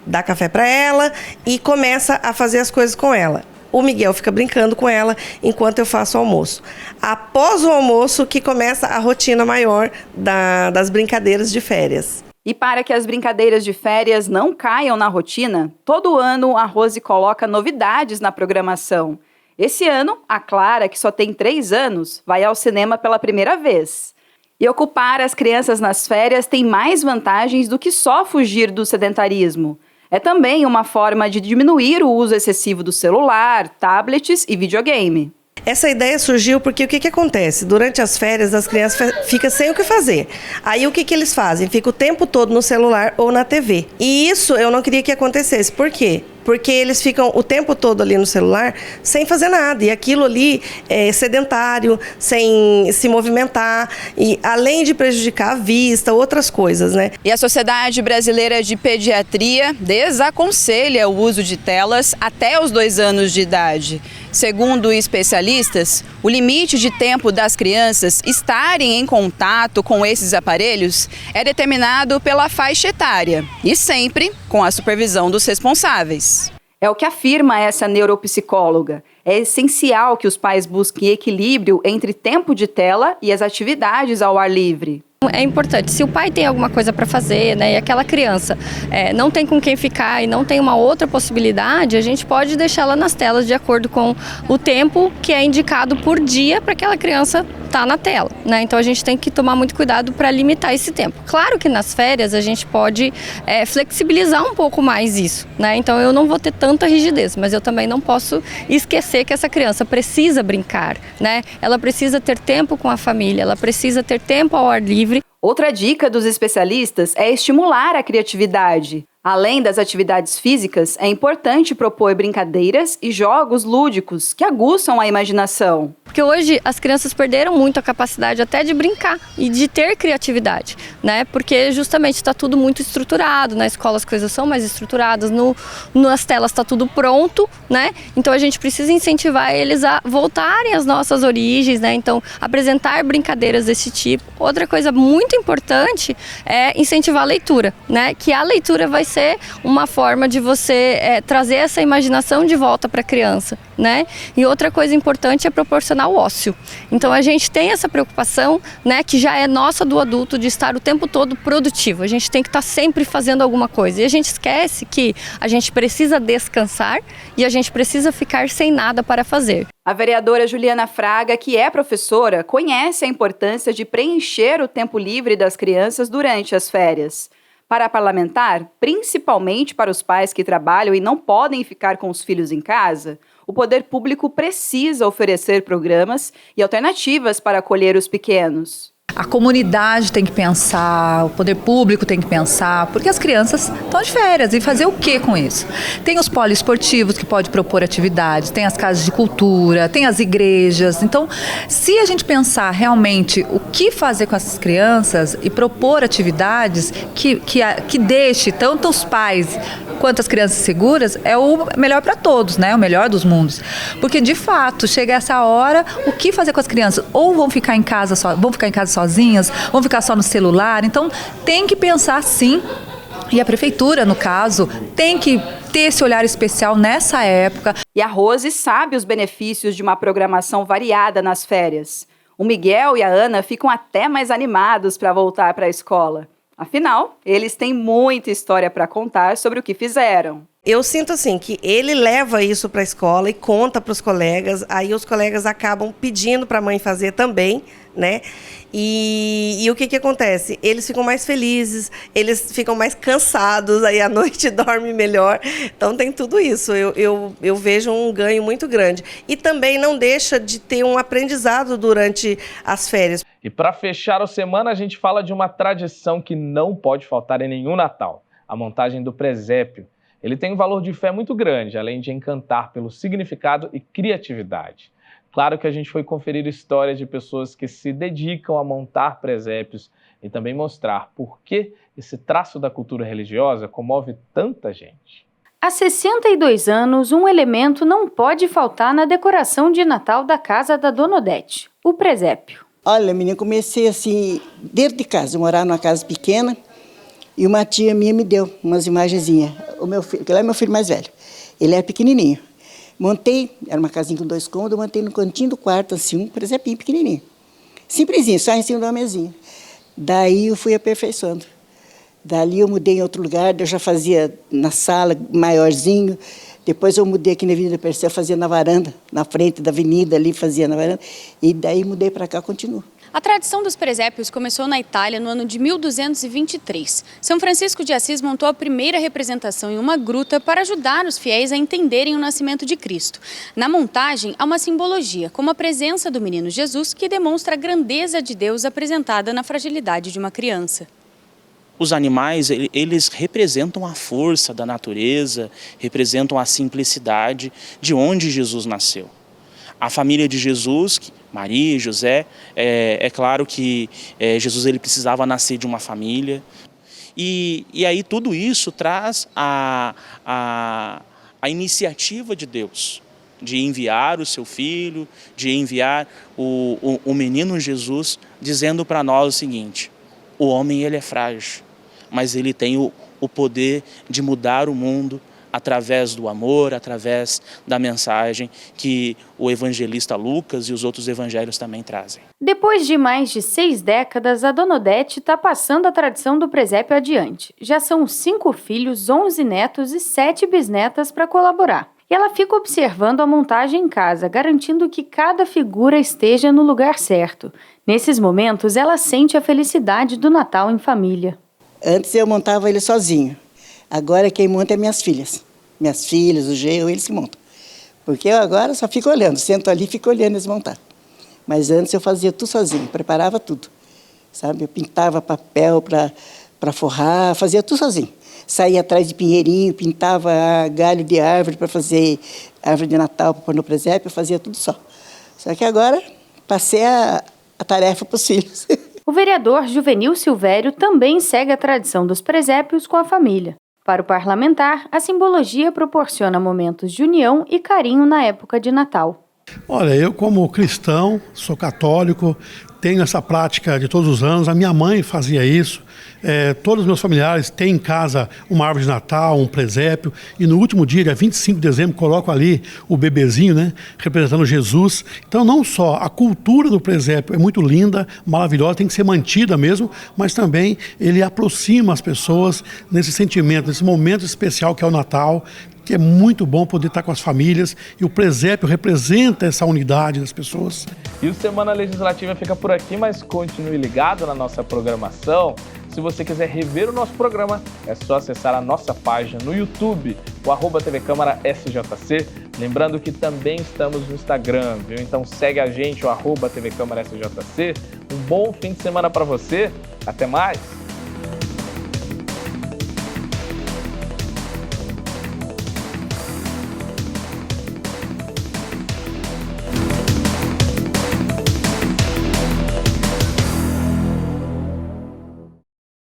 dá café para ela e começa a fazer as coisas com ela. O Miguel fica brincando com ela enquanto eu faço o almoço. Após o almoço que começa a rotina maior das brincadeiras de férias. E para que as brincadeiras de férias não caiam na rotina, todo ano a Rose coloca novidades na programação. Esse ano, a Clara, que só tem 3 anos, vai ao cinema pela primeira vez. E ocupar as crianças nas férias tem mais vantagens do que só fugir do sedentarismo. É também uma forma de diminuir o uso excessivo do celular, tablets e videogame. Essa ideia surgiu porque o que acontece? Durante as férias, as crianças ficam sem o que fazer. Aí o que eles fazem? Ficam o tempo todo no celular ou na TV. E isso eu não queria que acontecesse. Por quê? Porque eles ficam o tempo todo ali no celular sem fazer nada. E aquilo ali é sedentário, sem se movimentar. E além de prejudicar a vista, outras coisas, né? E a Sociedade Brasileira de Pediatria desaconselha o uso de telas até os 2 anos de idade. Segundo especialistas, o limite de tempo das crianças estarem em contato com esses aparelhos é determinado pela faixa etária e sempre com a supervisão dos responsáveis. É o que afirma essa neuropsicóloga. É essencial que os pais busquem equilíbrio entre tempo de tela e as atividades ao ar livre. É importante, se o pai tem alguma coisa para fazer, né, e aquela criança não tem com quem ficar e não tem uma outra possibilidade, a gente pode deixá-la nas telas de acordo com o tempo que é indicado por dia para aquela criança estar na tela, né? Então a gente tem que tomar muito cuidado para limitar esse tempo. Claro que nas férias a gente pode flexibilizar um pouco mais isso, né? Então eu não vou ter tanta rigidez, mas eu também não posso esquecer que essa criança precisa brincar, né? Ela precisa ter tempo com a família, ela precisa ter tempo ao ar livre. Outra dica dos especialistas é estimular a criatividade. Além das atividades físicas, é importante propor brincadeiras e jogos lúdicos que aguçam a imaginação. Porque hoje as crianças perderam muito a capacidade até de brincar e de ter criatividade, né? Porque justamente está tudo muito estruturado, na escola as coisas são mais estruturadas, nas telas está tudo pronto, né? Então a gente precisa incentivar eles a voltarem às nossas origens, né? Então apresentar brincadeiras desse tipo. Outra coisa muito importante é incentivar a leitura, né? Que a leitura vai ser uma forma de você trazer essa imaginação de volta para a criança, né? E outra coisa importante é proporcionar o ócio. Então a gente tem essa preocupação, né, que já é nossa do adulto, de estar o tempo todo produtivo. A gente tem que estar sempre fazendo alguma coisa. E a gente esquece que a gente precisa descansar e a gente precisa ficar sem nada para fazer. A vereadora Juliana Fraga, que é professora, conhece a importância de preencher o tempo livre das crianças durante as férias. Para a parlamentar, principalmente para os pais que trabalham e não podem ficar com os filhos em casa, o poder público precisa oferecer programas e alternativas para acolher os pequenos. A comunidade tem que pensar, o poder público tem que pensar, porque as crianças estão de férias e fazer o que com isso? Tem os poliesportivos que pode propor atividades, tem as casas de cultura, tem as igrejas. Então, se a gente pensar realmente o que fazer com essas crianças e propor atividades que deixe tanto os pais quanto as crianças seguras, é o melhor para todos, né? O melhor dos mundos. Porque, de fato, chega essa hora, o que fazer com as crianças? Ou vão ficar em casa sozinhas, vão ficar só no celular. Então, tem que pensar, sim. E a prefeitura, no caso, tem que ter esse olhar especial nessa época. E a Rose sabe os benefícios de uma programação variada nas férias. O Miguel e a Ana ficam até mais animados para voltar para a escola. Afinal, eles têm muita história para contar sobre o que fizeram. Eu sinto assim que ele leva isso para a escola e conta para os colegas, aí os colegas acabam pedindo para a mãe fazer também, né? E o que acontece? Eles ficam mais felizes, eles ficam mais cansados, aí à noite dormem melhor. Então tem tudo isso, eu vejo um ganho muito grande. E também não deixa de ter um aprendizado durante as férias. E para fechar a semana, a gente fala de uma tradição que não pode faltar em nenhum Natal, a montagem do presépio. Ele tem um valor de fé muito grande, além de encantar pelo significado e criatividade. Claro que a gente foi conferir histórias de pessoas que se dedicam a montar presépios e também mostrar por que esse traço da cultura religiosa comove tanta gente. Há 62 anos, um elemento não pode faltar na decoração de Natal da casa da Dona Odete, o presépio. Olha, menina, comecei assim, dentro de casa, eu morava numa casa pequena e uma tia minha me deu umas imagenzinhas. O meu filho, que lá é meu filho mais velho, ele era pequenininho. Montei, era uma casinha com 2 cômodos, montei no cantinho do quarto, assim, um presépio pequenininho. Simplesinho, só em cima de uma mesinha. Daí eu fui aperfeiçoando. Dali eu mudei em outro lugar, eu já fazia na sala, maiorzinho. Depois eu mudei aqui na Avenida Perseu, fazia na varanda, na frente da avenida ali, fazia na varanda. E daí mudei para cá, continuo. A tradição dos presépios começou na Itália no ano de 1223. São Francisco de Assis montou a primeira representação em uma gruta para ajudar os fiéis a entenderem o nascimento de Cristo. Na montagem, há uma simbologia, como a presença do menino Jesus, que demonstra a grandeza de Deus apresentada na fragilidade de uma criança. Os animais, eles representam a força da natureza, representam a simplicidade de onde Jesus nasceu. A família de Jesus, Maria e José, é claro que Jesus ele precisava nascer de uma família. E aí tudo isso traz a iniciativa de Deus, de enviar o seu filho, de enviar o menino Jesus, dizendo para nós o seguinte: o homem ele é frágil, mas ele tem o poder de mudar o mundo através do amor, através da mensagem que o evangelista Lucas e os outros evangelhos também trazem. Depois de mais de 6 décadas, a Dona Odete está passando a tradição do presépio adiante. Já são 5 filhos, 11 netos e 7 bisnetas para colaborar. E ela fica observando a montagem em casa, garantindo que cada figura esteja no lugar certo. Nesses momentos, ela sente a felicidade do Natal em família. Antes eu montava ele sozinho. Agora quem monta é minhas filhas. Minhas filhas, o genro, eles que montam. Porque eu agora só fico olhando, sento ali e fico olhando eles montar. Mas antes eu fazia tudo sozinho, preparava tudo. Sabe? Eu pintava papel para forrar, fazia tudo sozinho. Saía atrás de pinheirinho, pintava galho de árvore para fazer árvore de Natal para pôr no presépio, eu fazia tudo só. Só que agora passei a tarefa para os filhos. O vereador Juvenil Silvério também segue a tradição dos presépios com a família. Para o parlamentar, a simbologia proporciona momentos de união e carinho na época de Natal. Olha, eu como cristão, sou católico, tenho essa prática de todos os anos. A minha mãe fazia isso. Todos os meus familiares têm em casa uma árvore de Natal, um presépio. E no último dia 25 de dezembro, coloco ali o bebezinho, né, representando Jesus. Então, não só a cultura do presépio é muito linda, maravilhosa, tem que ser mantida mesmo, mas também ele aproxima as pessoas nesse sentimento, nesse momento especial que é o Natal, que é muito bom poder estar com as famílias, e o presépio representa essa unidade das pessoas. E o Semana Legislativa fica por aqui, mas continue ligado na nossa programação. Se você quiser rever o nosso programa, é só acessar a nossa página no YouTube, o @TV Câmara SJC. Lembrando que também estamos no Instagram, viu? Então segue a gente, o @TV Câmara SJC. Um bom fim de semana para você. Até mais!